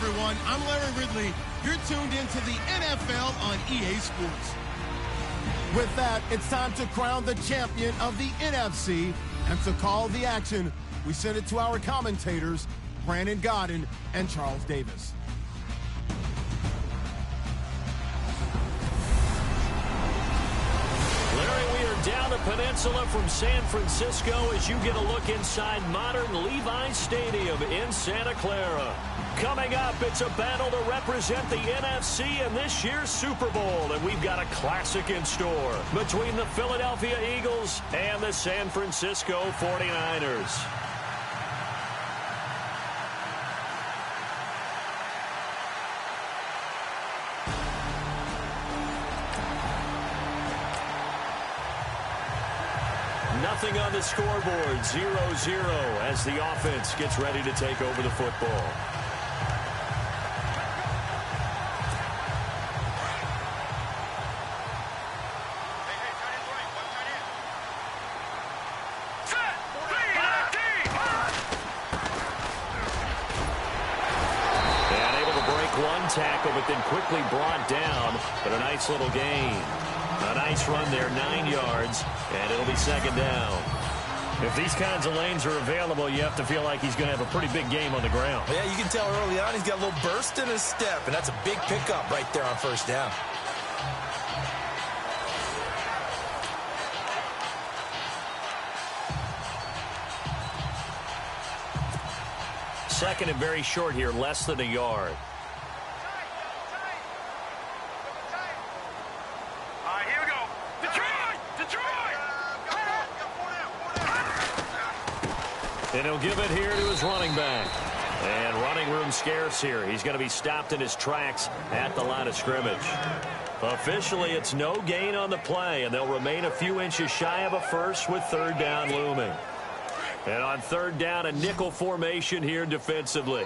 everyone. I'm Larry Ridley. You're tuned into the NFL on EA Sports. With that, it's time to crown the champion of the NFC. And to call the action, we send it to our commentators, Brandon Godden and Charles Davis. Larry, we are down the peninsula from San Francisco as you get a look inside modern Levi's Stadium in Santa Clara. Coming up, it's a battle to represent the NFC in this year's Super Bowl, and we've got a classic in store between the Philadelphia Eagles and the San Francisco 49ers. Nothing on the scoreboard, 0-0 as the offense gets ready to take over the football. And able to break one tackle, but then quickly brought down, but a nice little gain. A nice run there, 9 yards, and it'll be second down. If these kinds of lanes are available, you have to feel like he's going to have a pretty big game on the ground. Yeah, you can tell early on he's got a little burst in his step, and that's a big pickup right there on first down. Second and very short here, less than a yard. And he'll give it here to his running back. And running room scarce here. He's going to be stopped in his tracks at the line of scrimmage. Officially, it's no gain on the play, and they'll remain a few inches shy of a first with third down looming. And on third down, a nickel formation here defensively.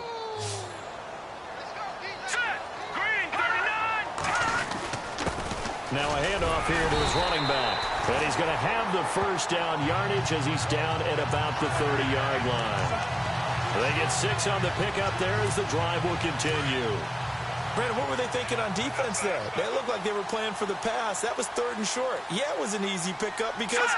Now a handoff here to his running back. And he's going to have the first down yardage as he's down at about the 30-yard line. They get 6 on the pickup there as the drive will continue. Brandon, what were they thinking on defense there? They looked like they were playing for the pass. That was third and short. Yeah, it was an easy pickup because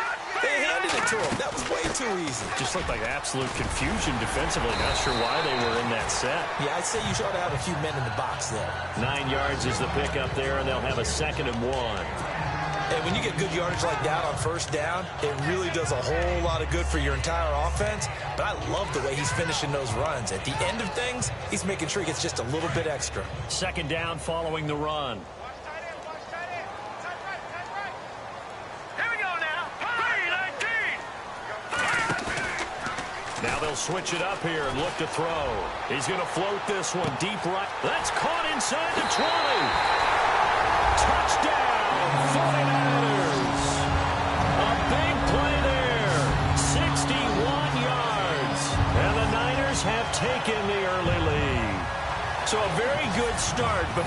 they handed it to him. That was way too easy. Just looked like absolute confusion defensively. Not sure why they were in that set. Yeah, I'd say you ought to have a few men in the box there. 9 yards is the pickup there, and they'll have a 2nd and 1. Hey, when you get good yardage like that on first down, it really does a whole lot of good for your entire offense. But I love the way he's finishing those runs. At the end of things, he's making sure he gets just a little bit extra. Second down following the run. Here we go now. 3-19. Now they'll switch it up here and look to throw. He's going to float this one deep right. That's caught inside the 20. Touchdown. 49ers. A big play there. 61 yards. And the Niners have taken the early lead. So a very good start, but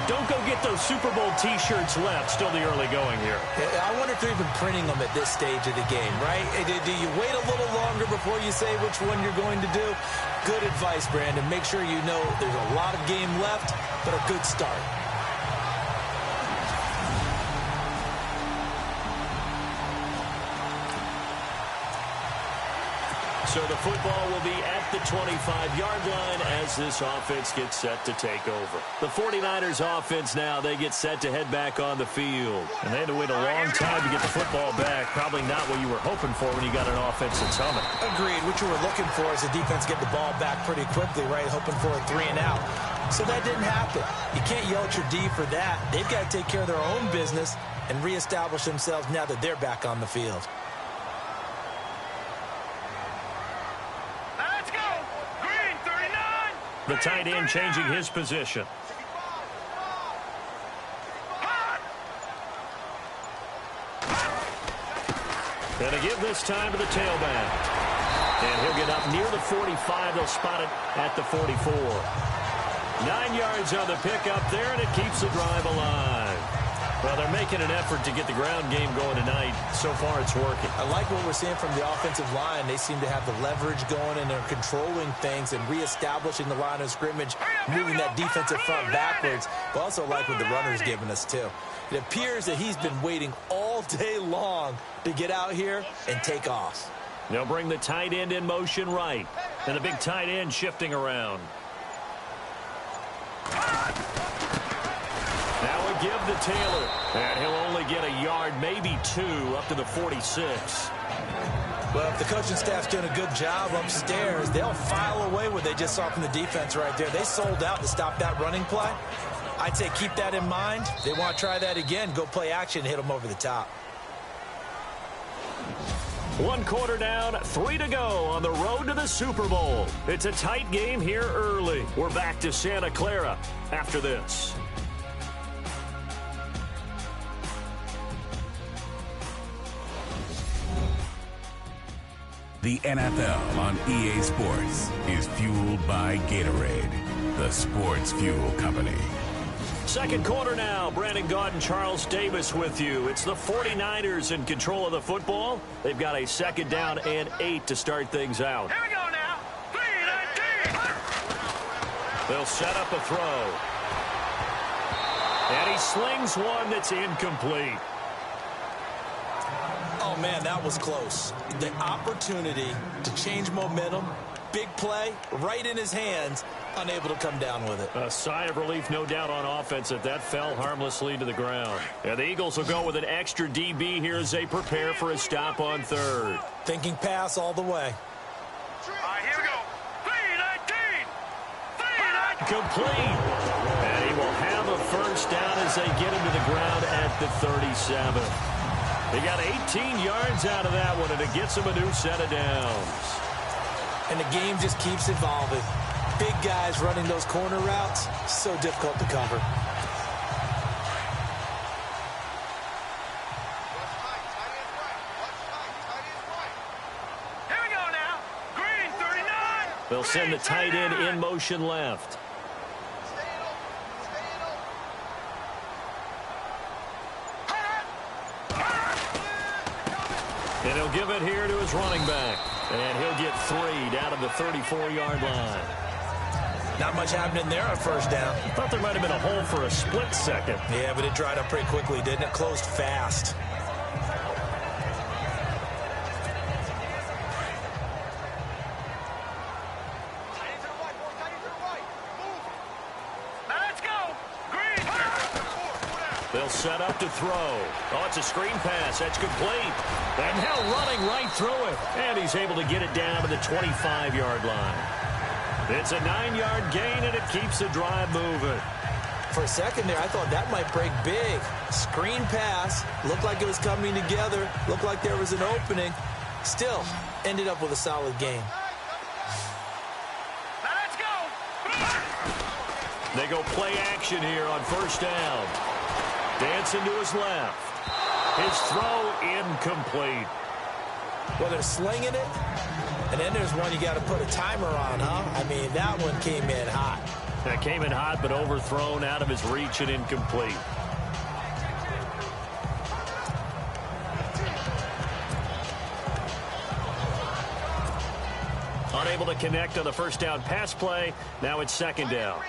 don't go get those Super Bowl T-shirts left. Still the early going here. I wonder if they're even printing them at this stage of the game, right? Do you wait a little longer before you say which one you're going to do? Good advice, Brandon. Make sure you know there's a lot of game left, but a good start. So the football will be at the 25-yard line as this offense gets set to take over. The 49ers offense now, they get set to head back on the field. And they had to wait a long time to get the football back. Probably not what you were hoping for when you got an offense that's humming. Agreed. What you were looking for is the defense get the ball back pretty quickly, right? Hoping for a 3 and out. So that didn't happen. You can't yell at your D for that. They've got to take care of their own business and reestablish themselves now that they're back on the field. The tight end changing his position. And a give this time to the tailback. And he'll get up near the 45. They'll spot it at the 44. 9 yards on the pickup there, and it keeps the drive alive. Well, they're making an effort to get the ground game going tonight. So far, it's working. I like what we're seeing from the offensive line. They seem to have the leverage going, and they're controlling things and reestablishing the line of scrimmage, moving that defensive front backwards. But also like what the runner's giving us, too. It appears that he's been waiting all day long to get out here and take off. They'll bring the tight end in motion right. And the big tight end shifting around. Now a give to Taylor. And he'll only get a yard, maybe 2, up to the 46. Well, if the coaching staff's doing a good job upstairs, they'll file away what they just saw from the defense right there. They sold out to stop that running play. I'd say keep that in mind. They want to try that again. Go play action and hit them over the top. 1 quarter down, 3 to go on the road to the Super Bowl. It's a tight game here early. We're back to Santa Clara after this. The NFL on EA Sports is fueled by Gatorade, the sports fuel company. Second quarter now. Brandon Gaudin, Charles Davis with you. It's the 49ers in control of the football. They've got a 2nd down and 8 to start things out. Here we go now. 3-19. They'll set up a throw. And he slings one that's incomplete. Oh, man, that was close. The opportunity to change momentum, big play, right in his hands, unable to come down with it. A sigh of relief, no doubt, on offense that fell harmlessly to the ground. And the Eagles will go with an extra DB here as they prepare for a stop on 3rd. Thinking pass all the way. All right, here we go. 3-19. 3-19. Complete. And he will have a first down as they get him to the ground at the 37. He got 18 yards out of that one, and it gets him a new set of downs. And the game just keeps evolving. Big guys running those corner routes, so difficult to cover. Here we go now. Green, 39. They'll send the tight end in motion left. And he'll give it here to his running back. And he'll get 3 down to the 34-yard line. Not much happening there on first down. I thought there might have been a hole for a split second. Yeah, but it dried up pretty quickly, didn't it? Closed fast. Let's go. Green. They'll set up to throw. Oh, it's a screen pass. That's complete. And now running right through it. And he's able to get it down to the 25-yard line. It's a 9-yard gain, and it keeps the drive moving. For a second there, I thought that might break big. Screen pass. Looked like it was coming together. Looked like there was an opening. Still, ended up with a solid game. Let's go. They go play action here on first down. Dancing to his left. His throw incomplete. Well, they're slinging it, and then there's one you got to put a timer on, huh? I mean, that one came in hot. That came in hot, but overthrown, out of his reach, and incomplete. Unable to connect on the first down pass play. Now it's 2nd down.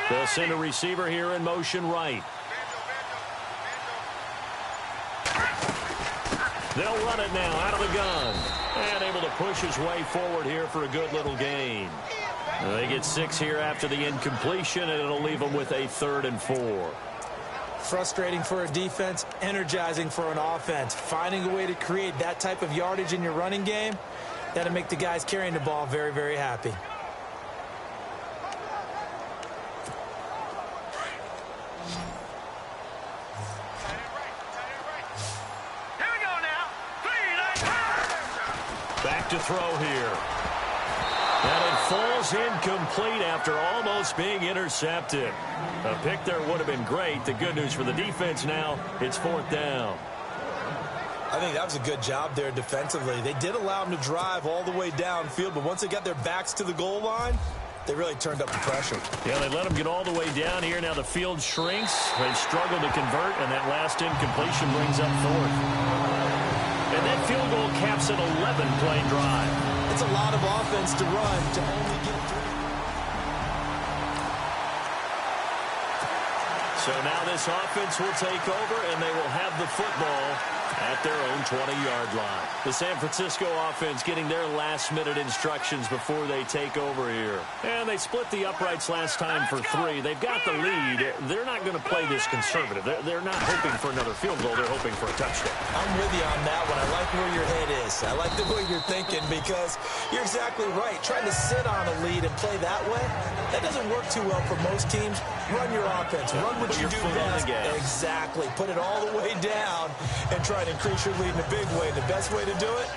They'll send a receiver here in motion right. They'll run it now out of the gun. And able to push his way forward here for a good little gain. They get 6 here after the incompletion, and it'll leave them with a 3rd and 4. Frustrating for a defense, energizing for an offense. Finding a way to create that type of yardage in your running game, that'll make the guys carrying the ball very, very happy. Back to throw here. And it falls incomplete after almost being intercepted. A pick there would have been great. The good news for the defense now, it's 4th down. I think that was a good job there defensively. They did allow them to drive all the way downfield, but once they got their backs to the goal line, They really turned up the pressure. Yeah, they let them get all the way down here. Now the field shrinks. They struggle to convert, and that last incompletion brings up fourth. And that field goal caps an 11-play drive. It's a lot of offense to run to only get 3. So now this offense will take over, and they will have the football at their own 20-yard line. The San Francisco offense getting their last-minute instructions before they take over here. And they split the uprights last time for 3. They've got the lead. They're not going to play this conservative. They're not hoping for another field goal. They're hoping for a touchdown. I'm with you on that one. I like where your head is. I like the way you're thinking because you're exactly right. Trying to sit on a lead and play that way, that doesn't work too well for most teams. Run your offense. Run what you do best. Exactly. Put it all the way down and try to increase your lead in a big way. The best way to do it,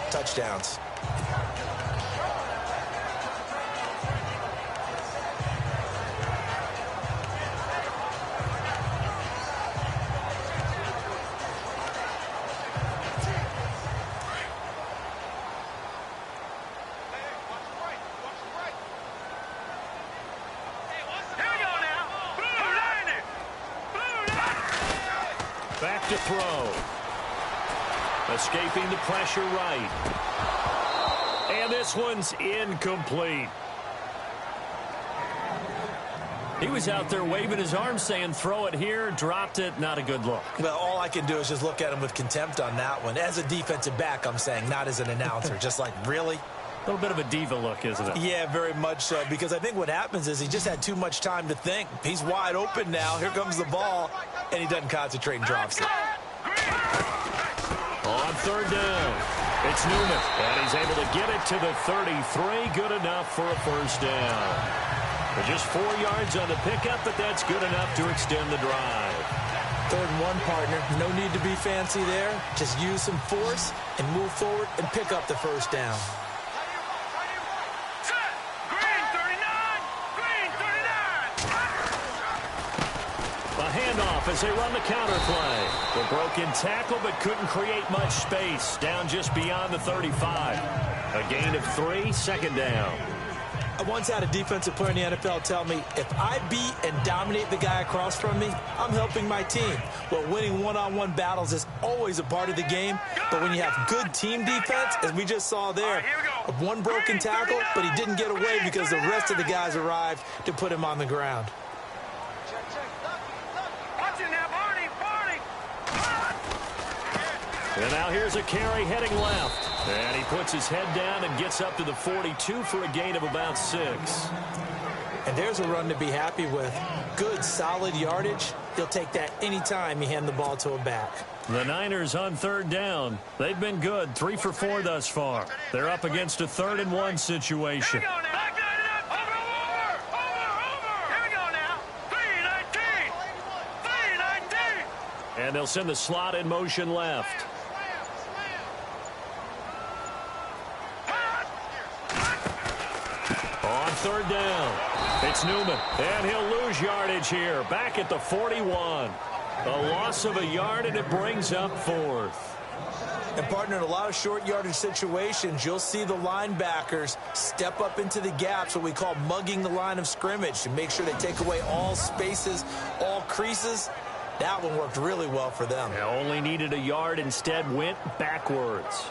touchdowns. Back to throw. Escaping the pressure right. And this one's incomplete. He was out there waving his arms saying, throw it here, dropped it, not a good look. Well, all I can do is just look at him with contempt on that one. As a defensive back, I'm saying, not as an announcer. Just like, really? A little bit of a diva look, isn't it? Yeah, very much so, because I think what happens is he just had too much time to think. He's wide open now. Here comes the ball, and he doesn't concentrate and drops it. On third down, it's Newman, and he's able to get it to the 33. Good enough for a first down. Just 4 yards on the pickup, but that's good enough to extend the drive. 3rd and 1, partner. No need to be fancy there. Just use some force and move forward and pick up the first down. Handoff as they run the counter play. The broken tackle, but couldn't create much space. Down just beyond the 35. A gain of 3, second down. I once had a defensive player in the NFL tell me, if I beat and dominate the guy across from me, I'm helping my team. Well, winning one-on-one battles is always a part of the game, but when you have good team defense, as we just saw there, one broken tackle, but he didn't get away because the rest of the guys arrived to put him on the ground. And now here's a carry heading left. And he puts his head down and gets up to the 42 for a gain of about 6. And there's a run to be happy with. Good, solid yardage. He'll take that anytime you hand the ball to a back. The Niners on third down. They've been good, 3 for 4 thus far. They're up against a 3rd and 1 situation. Here we go now. Here we go now. 3-19. 3-19. And they'll send the slot in motion left. On third down, it's Newman, and he'll lose yardage here, back at the 41. A loss of a yard, and it brings up 4th. And, partner, in a lot of short yardage situations, you'll see the linebackers step up into the gaps, what we call mugging the line of scrimmage, to make sure they take away all spaces, all creases. That one worked really well for them. They only needed a yard, instead went backwards.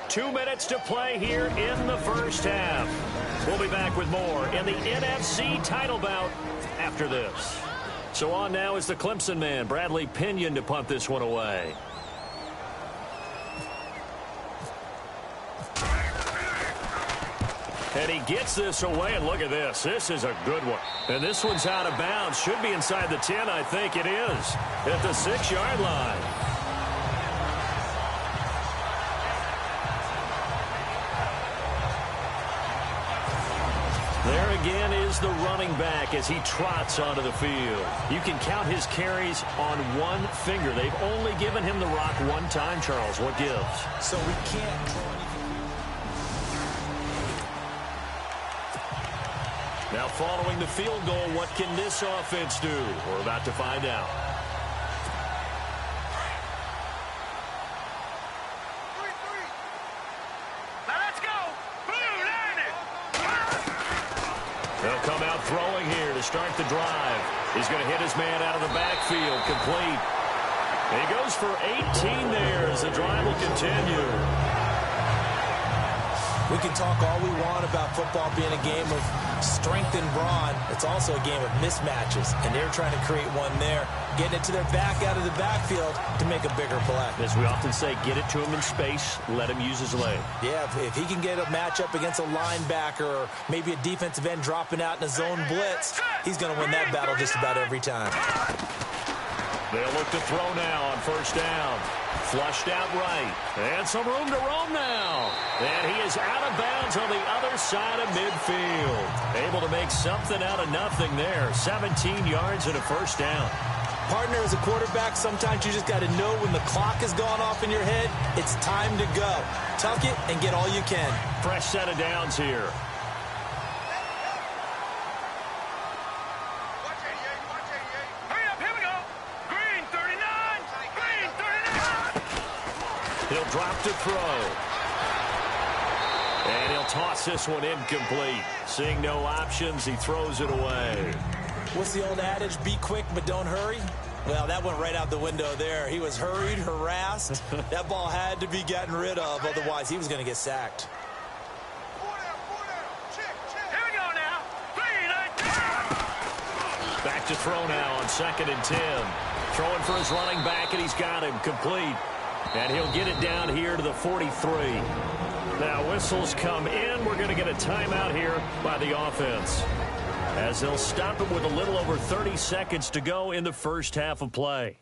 Two minutes to play here in the first half. We'll be back with more in the NFC title bout after this. So on now is the Clemson man, Bradley Pinion, to punt this one away. And he gets this away, and look at this. This is a good one. And this one's out of bounds. Should be inside the 10, I think it is. At the 6-yard line. There again is the running back as he trots onto the field. You can count his carries on one finger. They've only given him the rock one time, Charles. What gives? So we can't draw anything. Now following the field goal, what can this offense do? We're about to find out. They'll come out throwing here to start the drive. He's going to hit his man out of the backfield, complete. And he goes for 18 there as the drive will continue. We can talk all we want about football being a game of strength and brawn. It's also a game of mismatches, and they're trying to create one there, getting it to their back out of the backfield to make a bigger play. As we often say, get it to him in space, let him use his leg. Yeah, if he can get a matchup against a linebacker or maybe a defensive end dropping out in a zone blitz, he's going to win that battle just about every time. They'll look to throw now on first down. Flushed out right. And some room to roam now. And he is out of bounds on the other side of midfield. Able to make something out of nothing there. 17 yards and a first down. Partner, as a quarterback, sometimes you just got to know when the clock has gone off in your head, it's time to go. Tuck it and get all you can. Fresh set of downs here. He'll drop to throw. And he'll toss this one incomplete. Seeing no options, he throws it away. What's the old adage? Be quick, but don't hurry. Well, that went right out the window there. He was hurried, harassed. That ball had to be gotten rid of. Otherwise, he was going to get sacked. Here we go now. 3-19. Back to throw now on 2nd and 10. Throwing for his running back, and he's got him complete. And he'll get it down here to the 43. Now whistles come in. We're going to get a timeout here by the offense, as they'll stop him with a little over 30 seconds to go in the first half of play.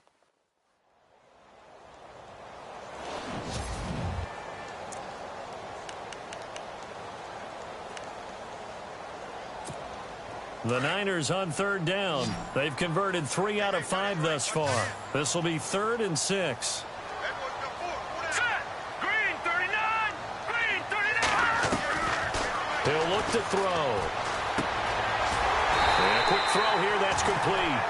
The Niners on 3rd down. They've converted 3 out of 5 thus far. This will be 3rd and 6. He'll look to throw. And a quick throw here, that's complete.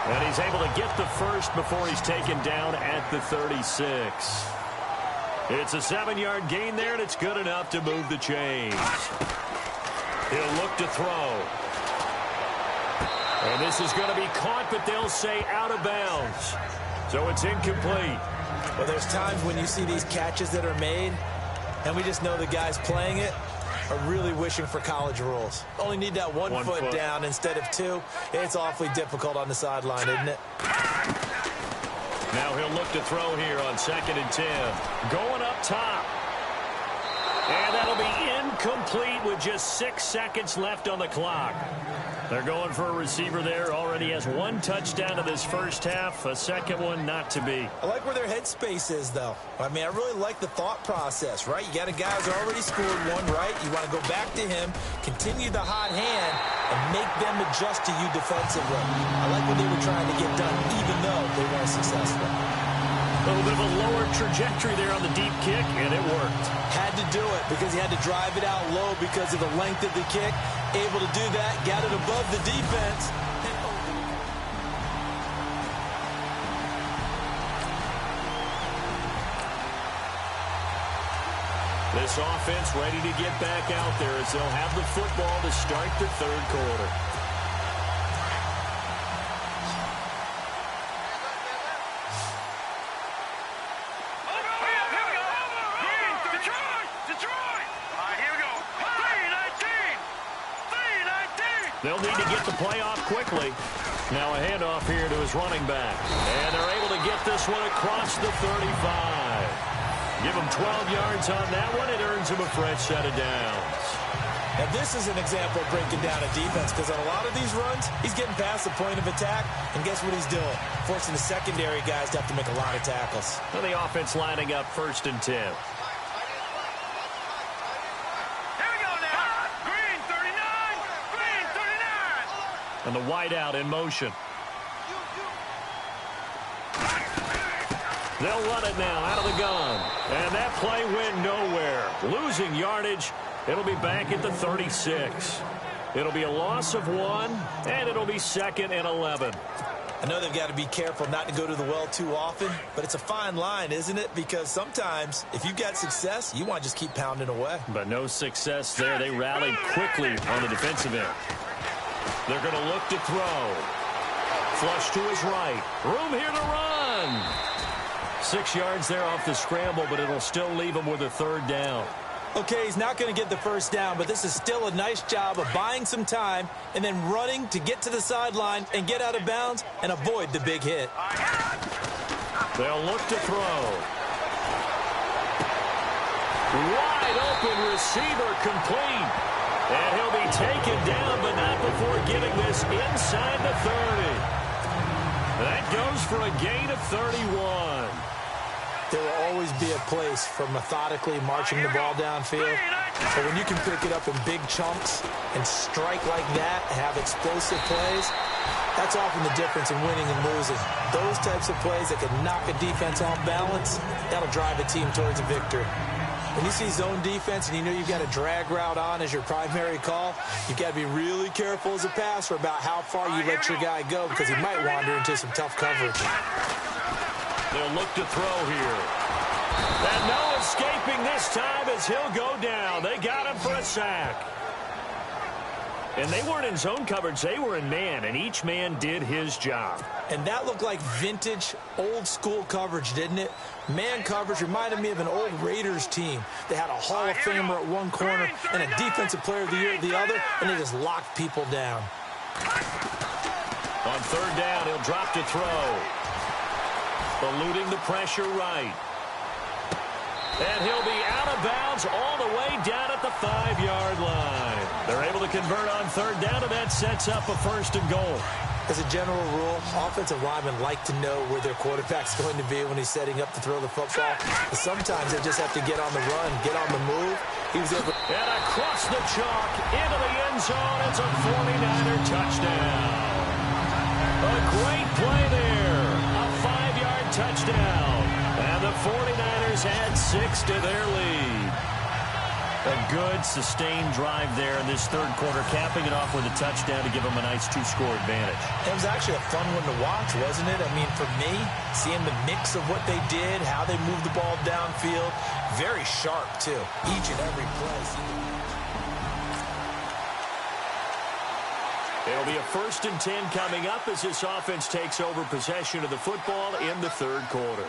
And he's able to get the first before he's taken down at the 36. It's a 7-yard gain there, and it's good enough to move the chains. He'll look to throw. And this is going to be caught, but they'll say out of bounds. So it's incomplete. Well, there's times when you see these catches that are made, and we just know the guys playing it are really wishing for college rules. Only need that one foot down instead of 2. It's awfully difficult on the sideline, isn't it? Now he'll look to throw here on 2nd and 10. Going up top. And that'll be incomplete with just 6 seconds left on the clock. They're going for a receiver there. Already has 1 touchdown in this first half. A second one not to be. I like where their headspace is, though. I mean, I really like the thought process, right? You got a guy who's already scored 1, right? You want to go back to him, continue the hot hand, and make them adjust to you defensively. I like what they were trying to get done, even though they weren't successful. A little bit of a lower trajectory there on the deep kick, and it worked. Had to do it because he had to drive it out low because of the length of the kick. Able to do that, got it above the defense. This offense ready to get back out there as they'll have the football to start the 3rd quarter. They'll need to get the play off quickly. Now a handoff here to his running back. And they're able to get this one across the 35. Give him 12 yards on that one. It earns him a fresh set of downs. Now this is an example of breaking down a defense, because on a lot of these runs, he's getting past the point of attack, and guess what he's doing? Forcing the secondary guys to have to make a lot of tackles. And the offense lining up 1st and 10. And the wideout in motion. They'll run it now out of the gun. And that play went nowhere. Losing yardage. It'll be back at the 36. It'll be a loss of 1, and it'll be 2nd and 11. I know they've got to be careful not to go to the well too often, but it's a fine line, isn't it? Because sometimes, if you've got success, you want to just keep pounding away. But no success there. They rallied quickly on the defensive end. They're going to look to throw. Flush to his right. Room here to run. 6 yards there off the scramble, but it'll still leave him with a third down. Okay, he's not going to get the first down, but this is still a nice job of buying some time and then running to get to the sideline and get out of bounds and avoid the big hit. They'll look to throw. Wide open receiver complete. And he'll be taken down, but not before getting this inside the 30. That goes for a gain of 31. There will always be a place for methodically marching the ball downfield. But when you can pick it up in big chunks and strike like that, have explosive plays, that's often the difference in winning and losing. Those types of plays that can knock a defense off balance, that'll drive a team towards a victory. When you see zone defense and you know you've got a drag route on as your primary call, you've got to be really careful as a passer about how far you let your guy go because he might wander into some tough coverage. They'll look to throw here. And no escaping this time as he'll go down. They got him for a sack. And they weren't in zone coverage. They were in man, and each man did his job. And that looked like vintage, old-school coverage, didn't it? Man coverage reminded me of an old Raiders team. They had a Hall of Famer at one corner and a Defensive Player of the Year at the other, and they just locked people down. On third down, he'll drop to throw. Eluding the pressure right. And he'll be out of bounds all the way down at the 5-yard line. They're able to convert on third down, and that sets up a 1st and goal. As a general rule, offensive linemen like to know where their quarterback's going to be when he's setting up to throw the football. But sometimes they just have to get on the run, get on the move. He was able. And across the chalk, into the end zone, it's a 49er touchdown. A great play there. A 5-yard touchdown. And the 49ers add 6 to their lead. A good, sustained drive there in this third quarter, capping it off with a touchdown to give them a nice 2-score advantage. It was actually a fun one to watch, wasn't it? I mean, for me, seeing the mix of what they did, how they moved the ball downfield, very sharp, too, each and every play. It'll be a 1st and 10 coming up as this offense takes over possession of the football in the third quarter.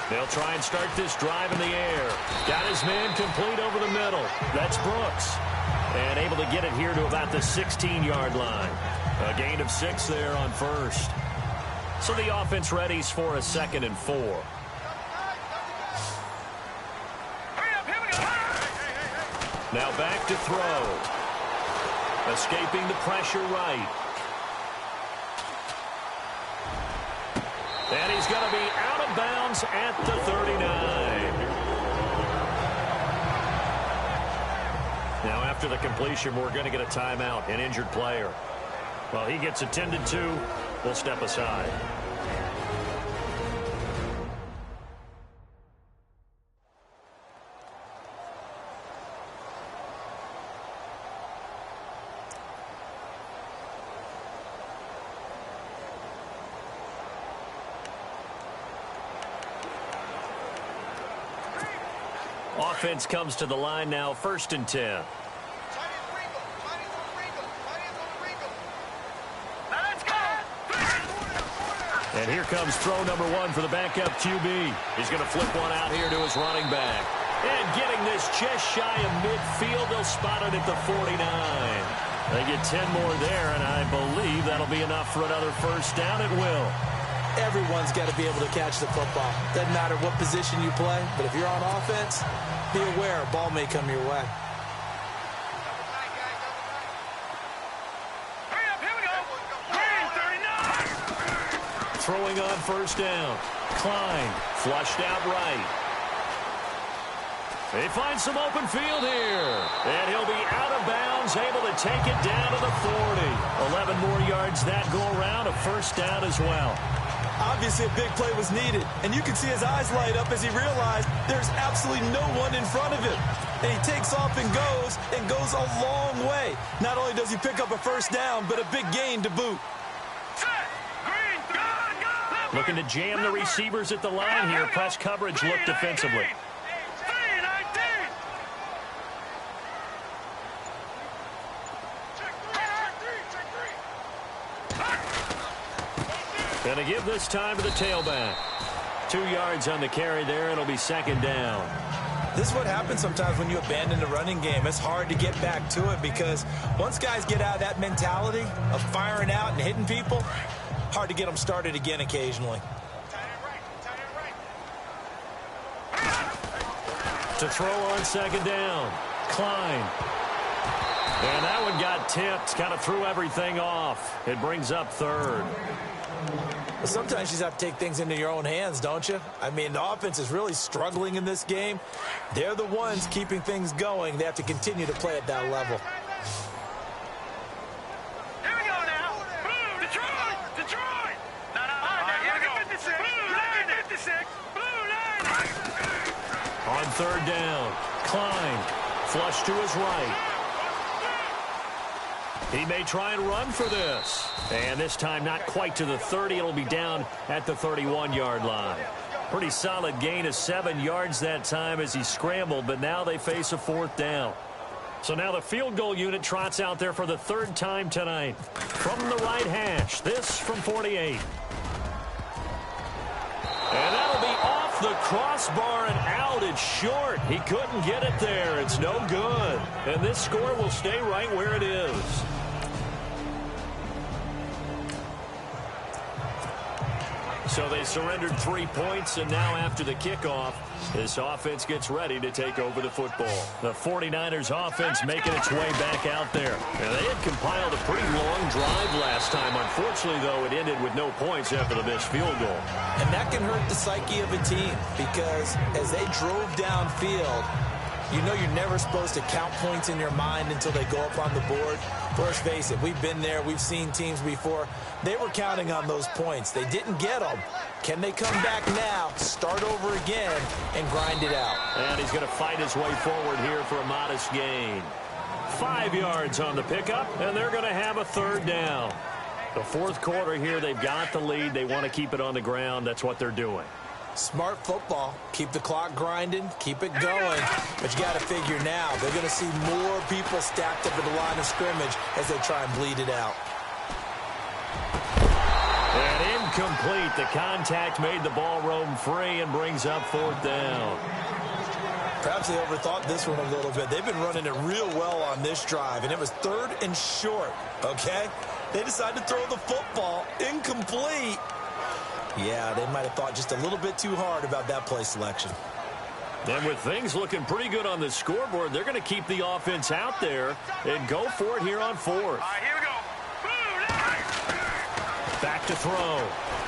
They'll try and start this drive in the air. Got his man complete over the middle. That's Brooks. And able to get it here to about the 16-yard line. A gain of 6 there on first. So the offense readies for a 2nd and 4. Now back to throw. Escaping the pressure right. And he's going to be out of bounds at the 39. Now, after the completion, we're going to get a timeout, an injured player. Well, he gets attended to. We'll step aside. Offense comes to the line now, 1st and 10. And here comes throw number 1 for the backup QB. He's going to flip one out here to his running back. And getting this just shy of midfield, they'll spot it at the 49. They get 10 more there, and I believe that'll be enough for another 1st down. It will. Everyone's got to be able to catch the football. Doesn't matter what position you play, but if you're on offense, be aware a ball may come your way. Throwing on 1st down. Klein flushed out right. They find some open field here. And he'll be out of bounds, able to take it down to the 40. 11 more yards that go around, a 1st down as well. Obviously, a big play was needed, and you can see his eyes light up as he realized there's absolutely no one in front of him. And he takes off and goes a long way. Not only does he pick up a 1st down, but a big gain to boot. Looking to jam the receivers at the line here. Press coverage look defensively. Gonna give this time to the tailback. 2 yards on the carry there. It'll be second down. This is what happens sometimes when you abandon the running game. It's hard to get back to it because once guys get out of that mentality of firing out and hitting people, hard to get them started again occasionally. To throw on second down. Klein. And that one got tipped. Kind of threw everything off. It brings up third. Well, sometimes you just have to take things into your own hands, don't you? I mean, the offense is really struggling in this game. They're the ones keeping things going. They have to continue to play at that level. Here we go now. Blue, Detroit! Detroit! No. Here we go. 56. Blue, 56. Blue, line. On third down. Klein. Flush to his right. He may try and run for this. And this time not quite to the 30. It'll be down at the 31-yard line. Pretty solid gain of 7 yards that time as he scrambled, but now they face a fourth down. So now the field goal unit trots out there for the third time tonight. From the right hash, this from 48. And that'll be off the crossbar and out. It's short. He couldn't get it there. It's no good. And this score will stay right where it is. So they surrendered 3 points, and now after the kickoff, this offense gets ready to take over the football. The 49ers offense making its way back out there. And they had compiled a pretty long drive last time. Unfortunately, though, it ended with no points after the missed field goal. And that can hurt the psyche of a team because as they drove downfield, you know you're never supposed to count points in your mind until they go up on the board. Let's face it, we've been there. We've seen teams before. They were counting on those points. They didn't get them. Can they come back now, start over again, and grind it out? And he's going to fight his way forward here for a modest gain. 5 yards on the pickup, and they're going to have a third down. The fourth quarter here, they've got the lead. They want to keep it on the ground. That's what they're doing. Smart football. Keep the clock grinding. Keep it going. But you got to figure now, they're going to see more people stacked up at the line of scrimmage as they try and bleed it out. And incomplete. The contact made the ball roam free and brings up fourth down. Perhaps they overthought this one a little bit. They've been running it real well on this drive, and it was third and short, okay? They decided to throw the football. Incomplete. Yeah, they might have thought just a little bit too hard about that play selection. And with things looking pretty good on the scoreboard, they're going to keep the offense out there and go for it here on fourth. All right, here we go. Back to throw.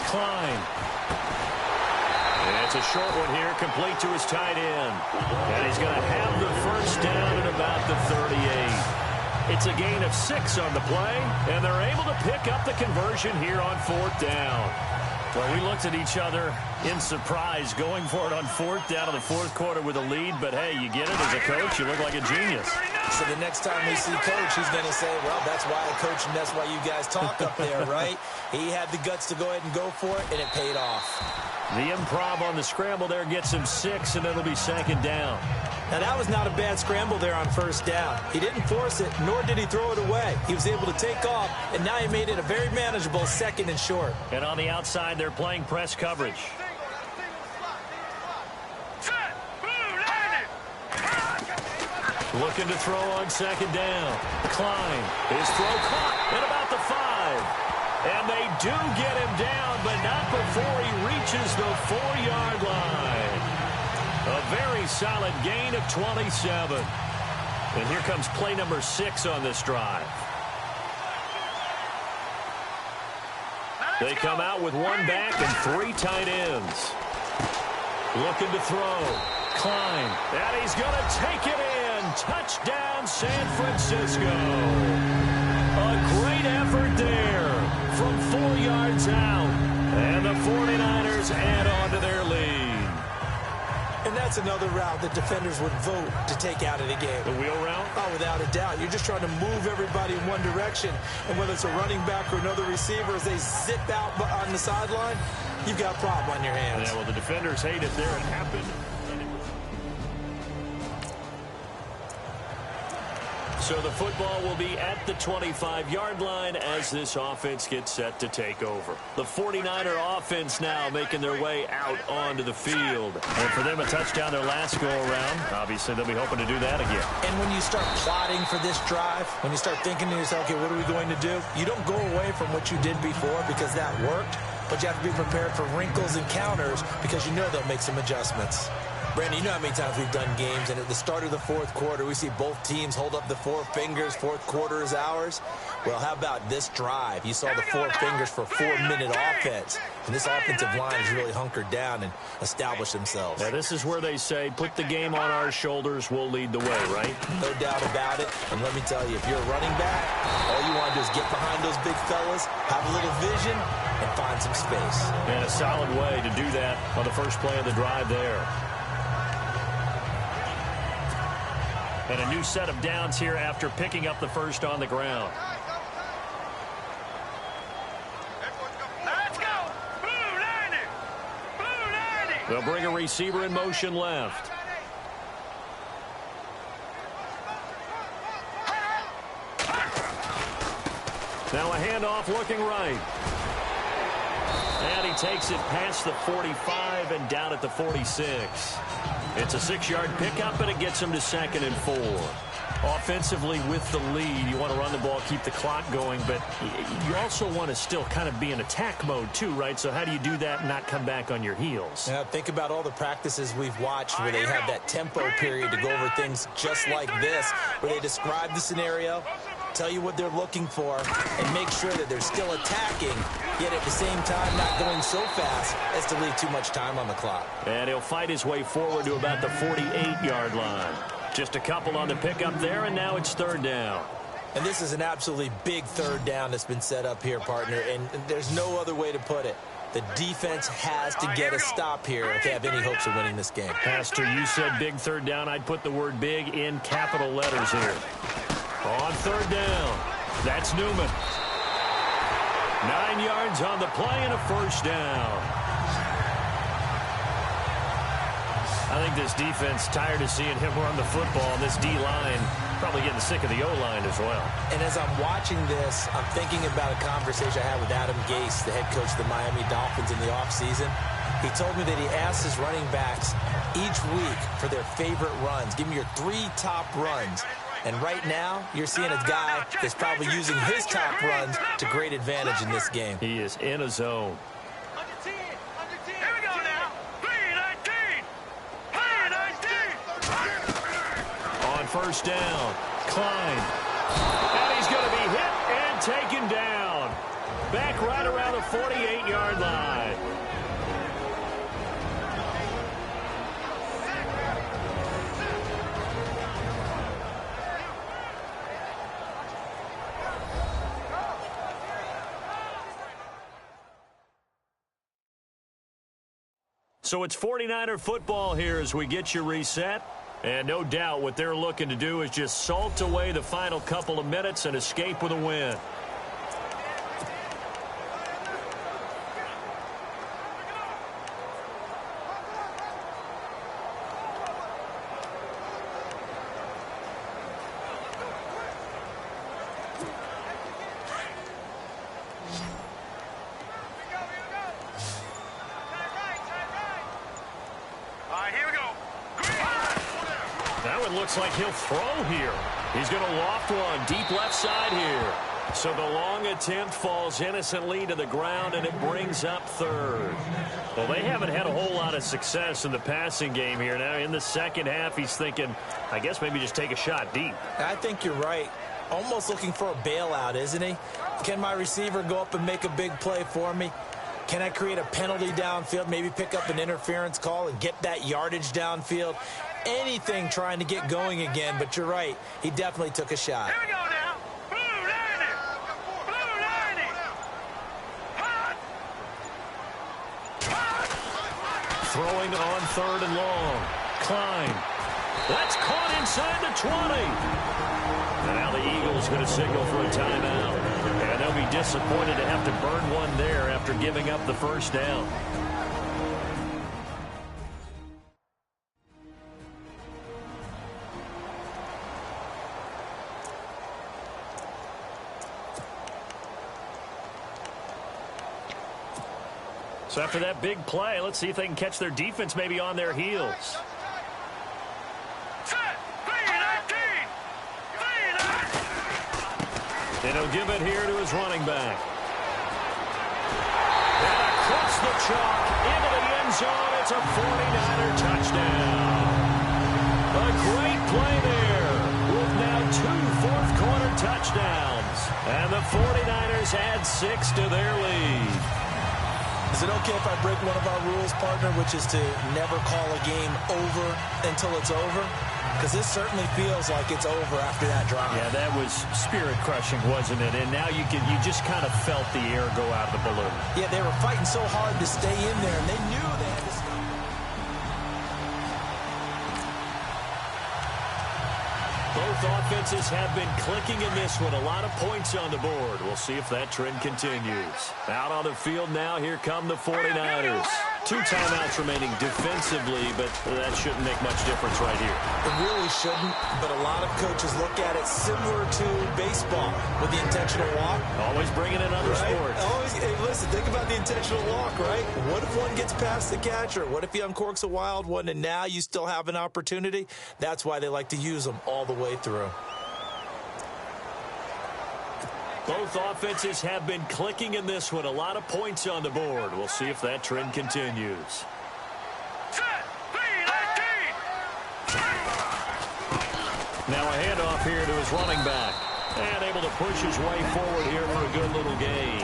Klein. And it's a short one here, complete to his tight end. And he's going to have the first down at about the 38. It's a gain of 6 on the play, and they're able to pick up the conversion here on fourth down. Well, we looked at each other in surprise going for it on fourth down in the fourth quarter with a lead. But, hey, you get it as a coach. You look like a genius. So the next time we see Coach, he's going to say, well, that's why I coach and that's why you guys talk up there, right? He had the guts to go ahead and go for it, and it paid off. The improv on the scramble there gets him 6, and it'll be second down. Now, that was not a bad scramble there on first down. He didn't force it, nor did he throw it away. He was able to take off, and now he made it a very manageable second and short. And on the outside, they're playing press coverage. Looking to throw on second down. Klein, his throw caught at about the 5. And they do get him down, but not before he reaches the 4-yard line. A very solid gain of 27. And here comes play number 6 on this drive. They come out with 1 back and 3 tight ends. Looking to throw. Klein. And he's going to take it in. Touchdown, San Francisco. A great effort there from 4 yards out. And the 49ers add on to their lead. And that's another route that defenders would vote to take out of the game. The wheel route? Oh, without a doubt. You're just trying to move everybody in one direction. And whether it's a running back or another receiver, as they zip out on the sideline, you've got a problem on your hands. Yeah, well, the defenders hate it there. It happened. So the football will be at the 25-yard line as this offense gets set to take over. The 49er offense now making their way out onto the field. And for them, a touchdown their last go-around. Obviously, they'll be hoping to do that again. And when you start plotting for this drive, when you start thinking to yourself, okay, what are we going to do? You don't go away from what you did before because that worked, but you have to be prepared for wrinkles and counters because you know they'll make some adjustments. Brandon, you know how many times we've done games, and at the start of the fourth quarter, we see both teams hold up the four fingers, fourth quarter is ours. Well, how about this drive? You saw the four fingers for 4-minute offense, and this offensive line has really hunkered down and established themselves. Now, this is where they say, put the game on our shoulders, we'll lead the way, right? No doubt about it, and let me tell you, if you're a running back, all you want to do is get behind those big fellas, have a little vision, and find some space. And a solid way to do that on the first play of the drive there. And a new set of downs here after picking up the first on the ground. Let's go. Blue 90. Blue 90. They'll bring a receiver in motion left. Now a handoff looking right. And he takes it past the 45 and down at the 46. It's a 6-yard pickup, and it gets him to 2nd and 4. Offensively with the lead, you want to run the ball, keep the clock going, but you also want to still kind of be in attack mode too, right? So how do you do that and not come back on your heels? Now, think about all the practices we've watched where they have that tempo period to go over things just like this, where they describe the scenario, tell you what they're looking for, and make sure that they're still attacking, yet at the same time not going so fast as to leave too much time on the clock. And he'll fight his way forward to about the 48-yard line. Just a couple on the pickup there, and now it's 3rd down. And this is an absolutely big 3rd down that's been set up here, partner, and there's no other way to put it. The defense has to get a stop here if they have any hopes of winning this game. Pastor, you said big 3rd down. I'd put the word big in capital letters here. On 3rd down, that's Newman. 9 yards on the play and a 1st down. I think this defense tired of seeing him run the football, and this D-line probably getting sick of the O-line as well. And as I'm watching this, I'm thinking about a conversation I had with Adam Gase, the head coach of the Miami Dolphins in the offseason. He told me that he asked his running backs each week for their favorite runs. Give me your 3 top runs. And right now, you're seeing a guy that's probably using his top runs to great advantage in this game. He is in a zone. On 1st down, Klein. And he's going to be hit and taken down. Back right around the 48-yard line. So it's 49er football here as we get you reset. And no doubt what they're looking to do is just salt away the final couple of minutes and escape with a win. Looks like he'll throw here. He's going to loft one deep left side here. So the long attempt falls innocently to the ground, and it brings up 3rd. Well, they haven't had a whole lot of success in the passing game here. Now in the second half, he's thinking, I guess maybe just take a shot deep. I think you're right. Almost looking for a bailout, isn't he? Can my receiver go up and make a big play for me? Can I create a penalty downfield, maybe pick up an interference call and get that yardage downfield? Anything trying to get going again, but you're right. He definitely took a shot. Here we go now. Blue 90. Blue 90. Hot. Hot. Throwing on 3rd and long. Klein. That's caught inside the 20. And now the Eagles going to signal for a timeout. And they'll be disappointed to have to burn one there after giving up the 1st down. So after that big play, let's see if they can catch their defense maybe on their heels. And he'll give it here to his running back. And across the chalk into the end zone. It's a 49er touchdown. A great play there with now 2 fourth-quarter touchdowns. And the 49ers add 6 to their lead. Is it okay if I break one of our rules, partner, which is to never call a game over until it's over? Because this certainly feels like it's over after that drive. Yeah, that was spirit-crushing, wasn't it? And now you just kind of felt the air go out of the balloon. Yeah, they were fighting so hard to stay in there, and they knew they had to stop. Both offenses have been clicking in this one. A lot of points on the board. We'll see if that trend continues. Out on the field now, here come the 49ers. 2 timeouts remaining defensively, but that shouldn't make much difference right here. It really shouldn't, but a lot of coaches look at it similar to baseball with the intentional walk. Always bringing in other sports. Always, hey, listen, think about the intentional walk, right? What if one gets past the catcher? What if he uncorks a wild one and now you still have an opportunity? That's why they like to use them all the way through. Both offenses have been clicking in this one. A lot of points on the board. We'll see if that trend continues. Now a handoff here to his running back. And able to push his way forward here for a good little gain.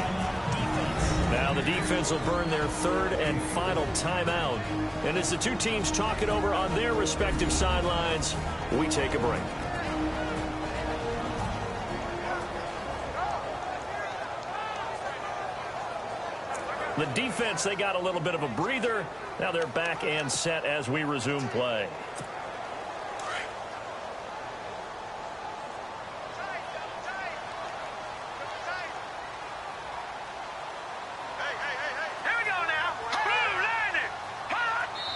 Now the defense will burn their 3rd and final timeout. And as the 2 teams talk it over on their respective sidelines, we take a break. The defense, they got a little bit of a breather. Now they're back and set as we resume play.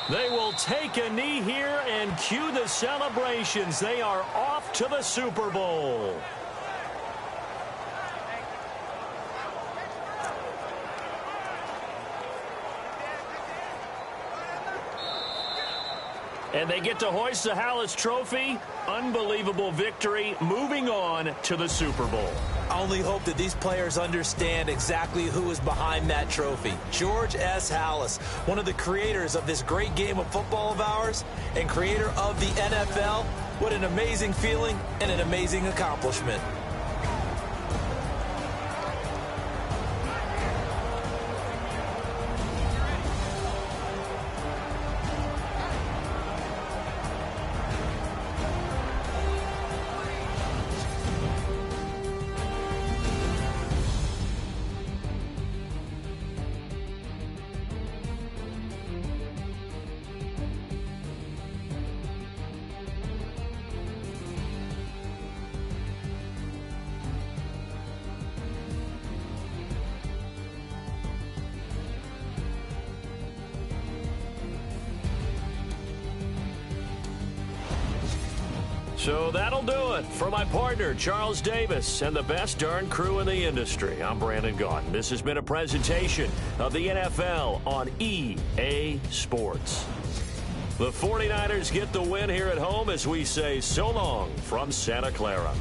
They will take a knee here and cue the celebrations. They are off to the Super Bowl. And they get to hoist the Hallis Trophy. Unbelievable victory. Moving on to the Super Bowl. I only hope that these players understand exactly who is behind that trophy. George S. Hallis, one of the creators of this great game of football of ours and creator of the NFL. What an amazing feeling and an amazing accomplishment. So that'll do it for my partner, Charles Davis, and the best darn crew in the industry. I'm Brandon Gaudin. This has been a presentation of the NFL on EA Sports. The 49ers get the win here at home as we say so long from Santa Clara.